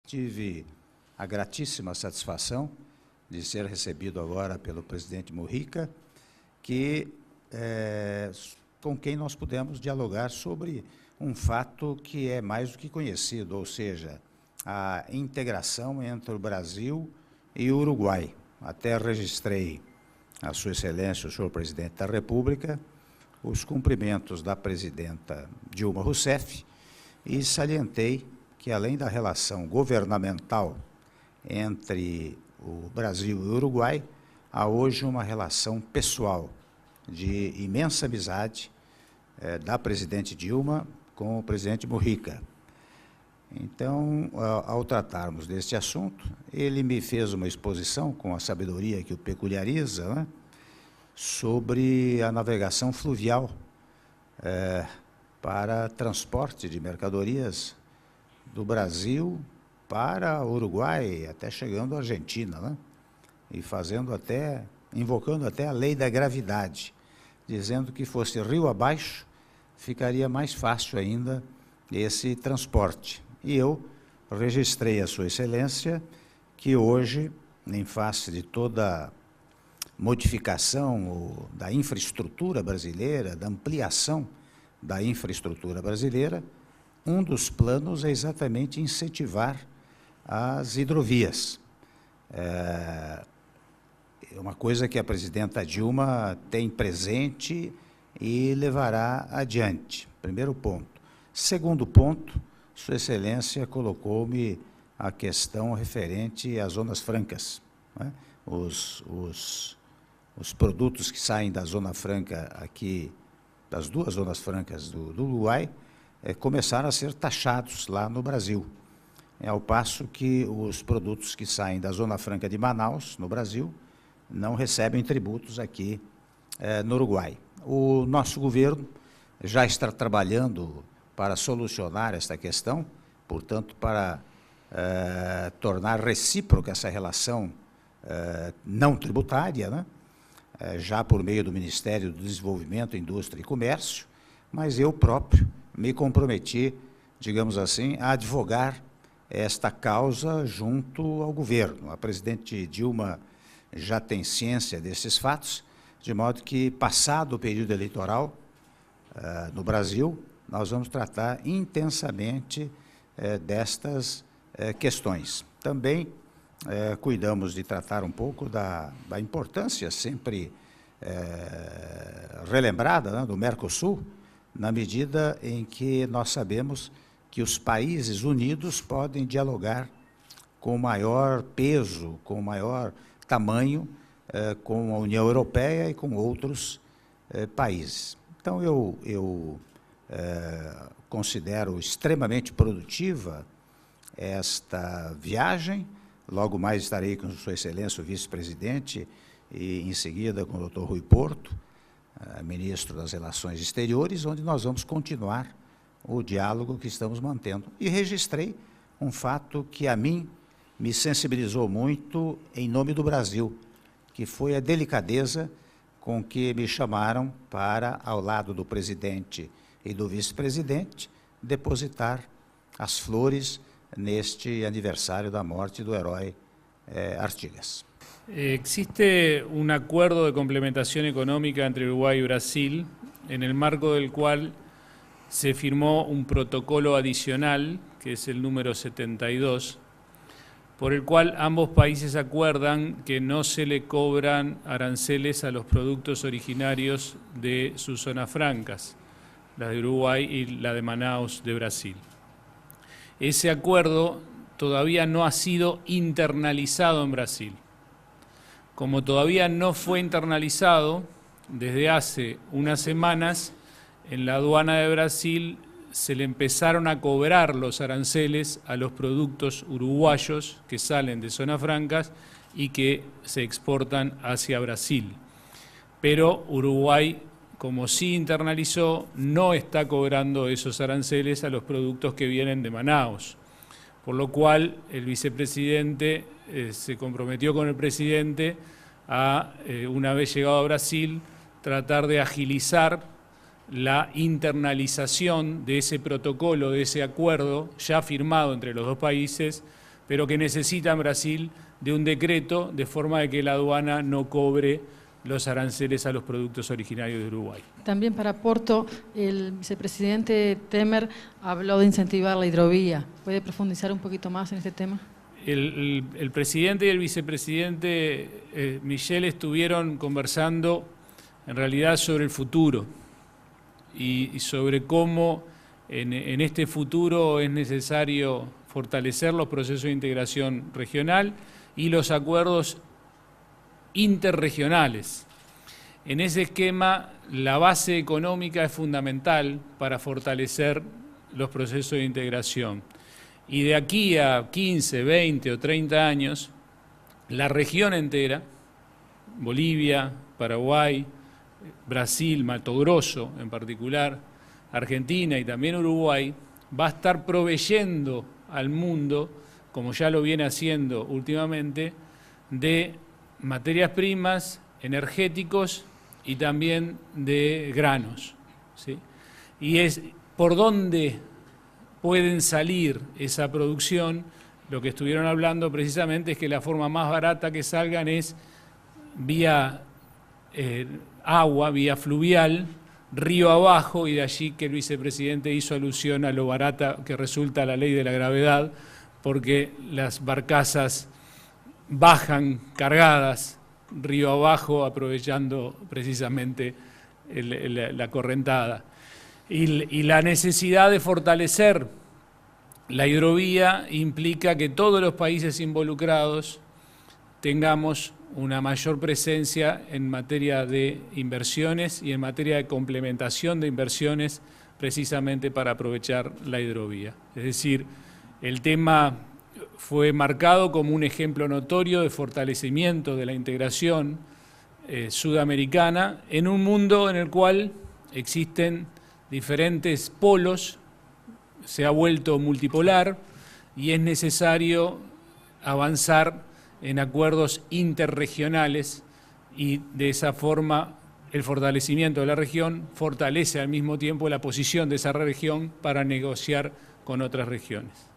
tive a gratíssima satisfação de ser recebido agora pelo presidente Mujica, com quem nós pudemos dialogar sobre um fato que é mais do que conhecido, ou seja, a integração entre o Brasil e o Uruguai. Até registrei a Sua Excelência, o senhor presidente da República, os cumprimentos da presidenta Dilma Rousseff e salientei que, além da relação governamental entre o Brasil e o Uruguai, há hoje uma relação pessoal de imensa amizade da presidente Dilma com o presidente Mujica. Então, ao tratarmos deste assunto, ele me fez uma exposição, com a sabedoria que o peculiariza, né, sobre a navegação fluvial para transporte de mercadorias do Brasil para o Uruguai, até chegando à Argentina, né, e invocando até a lei da gravidade, dizendo que fosse rio abaixo, ficaria mais fácil ainda esse transporte. E eu registrei a Sua Excelência que hoje, em face de toda modificação da infraestrutura brasileira, da ampliação da infraestrutura brasileira, um dos planos é exatamente incentivar as hidrovias. É uma coisa que a presidenta Dilma tem presente e levará adiante. Primeiro ponto. Segundo ponto, Sua Excelência colocou-me a questão referente às zonas francas, né? Os produtos que saem da Zona Franca aqui, das duas zonas francas do Uruguai, começaram a ser taxados lá no Brasil, ao passo que os produtos que saem da Zona Franca de Manaus, no Brasil, não recebem tributos aqui no Uruguai. O nosso governo já está trabalhando para solucionar esta questão, portanto, para tornar recíproca essa relação não tributária, né? Já por meio do Ministério do Desenvolvimento, Indústria e Comércio, mas eu próprio me comprometi, digamos assim, a advogar esta causa junto ao governo. A presidente Dilma já tem ciência desses fatos, de modo que, passado o período eleitoral no Brasil, nós vamos tratar intensamente destas questões. Também cuidamos de tratar um pouco da importância sempre relembrada, né, do Mercosul, na medida em que nós sabemos que os países unidos podem dialogar com maior peso, com maior tamanho, com a União Europeia e com outros países. Então, eu considero extremamente produtiva esta viagem. Logo mais estarei com Sua Excelência, o vice-presidente, e em seguida com o Dr. Rui Porto, ministro das Relações Exteriores, onde nós vamos continuar o diálogo que estamos mantendo. E registrei um fato que a mim me sensibilizou muito em nome do Brasil, que foi a delicadeza com que me chamaram para, ao lado do presidente e do vice-presidente, depositar as flores neste aniversário da morte do herói Artigas. Existe un acuerdo de complementación económica entre Uruguay y Brasil, en el marco del cual se firmó un protocolo adicional, que es el número 72, por el cual ambos países acuerdan que no se le cobran aranceles a los productos originarios de sus zonas francas, la de Uruguay y la de Manaus de Brasil. Ese acuerdo todavía no ha sido internalizado en Brasil. Como todavía no fue internalizado, desde hace unas semanas en la aduana de Brasil se le empezaron a cobrar los aranceles a los productos uruguayos que salen de zonas francas y que se exportan hacia Brasil. Pero Uruguay, como sí internalizó, no está cobrando esos aranceles a los productos que vienen de Manaus. Por lo cual el vicepresidente se comprometió con el presidente a, una vez llegado a Brasil, tratar de agilizar la internalización de ese protocolo, de ese acuerdo ya firmado entre los dos países, pero que necesitan Brasil de un decreto de forma de que la aduana no cobre los aranceles a los productos originarios de Uruguay. También para Porto, el vicepresidente Temer habló de incentivar la hidrovía. ¿Puede profundizar un poquito más en este tema? El presidente y el vicepresidente Michel estuvieron conversando en realidad sobre el futuro y sobre cómo en este futuro es necesario fortalecer los procesos de integración regional y los acuerdos interregionales. En ese esquema, la base económica es fundamental para fortalecer los procesos de integración. Y de aquí a 15, 20 o 30 años, la región entera, Bolivia, Paraguay, Brasil, Mato Grosso en particular, Argentina y también Uruguay, va a estar proveyendo al mundo, como ya lo viene haciendo últimamente, de materias primas, energéticos y también de granos, ¿sí? Y es por dónde pueden salir esa producción. Lo que estuvieron hablando precisamente es que la forma más barata que salgan es vía agua, vía fluvial, río abajo, y de allí que el vicepresidente hizo alusión a lo barata que resulta la ley de la gravedad, porque las barcazas bajan cargadas río abajo, aprovechando precisamente la correntada. Y la necesidad de fortalecer la hidrovía implica que todos los países involucrados tengamos una mayor presencia en materia de inversiones y en materia de complementación de inversiones, precisamente para aprovechar la hidrovía. Es decir, el tema fue marcado como un ejemplo notorio de fortalecimiento de la integración sudamericana en un mundo en el cual existen diferentes polos, se ha vuelto multipolar y es necesario avanzar en acuerdos interregionales, y de esa forma el fortalecimiento de la región fortalece al mismo tiempo la posición de esa región para negociar con otras regiones.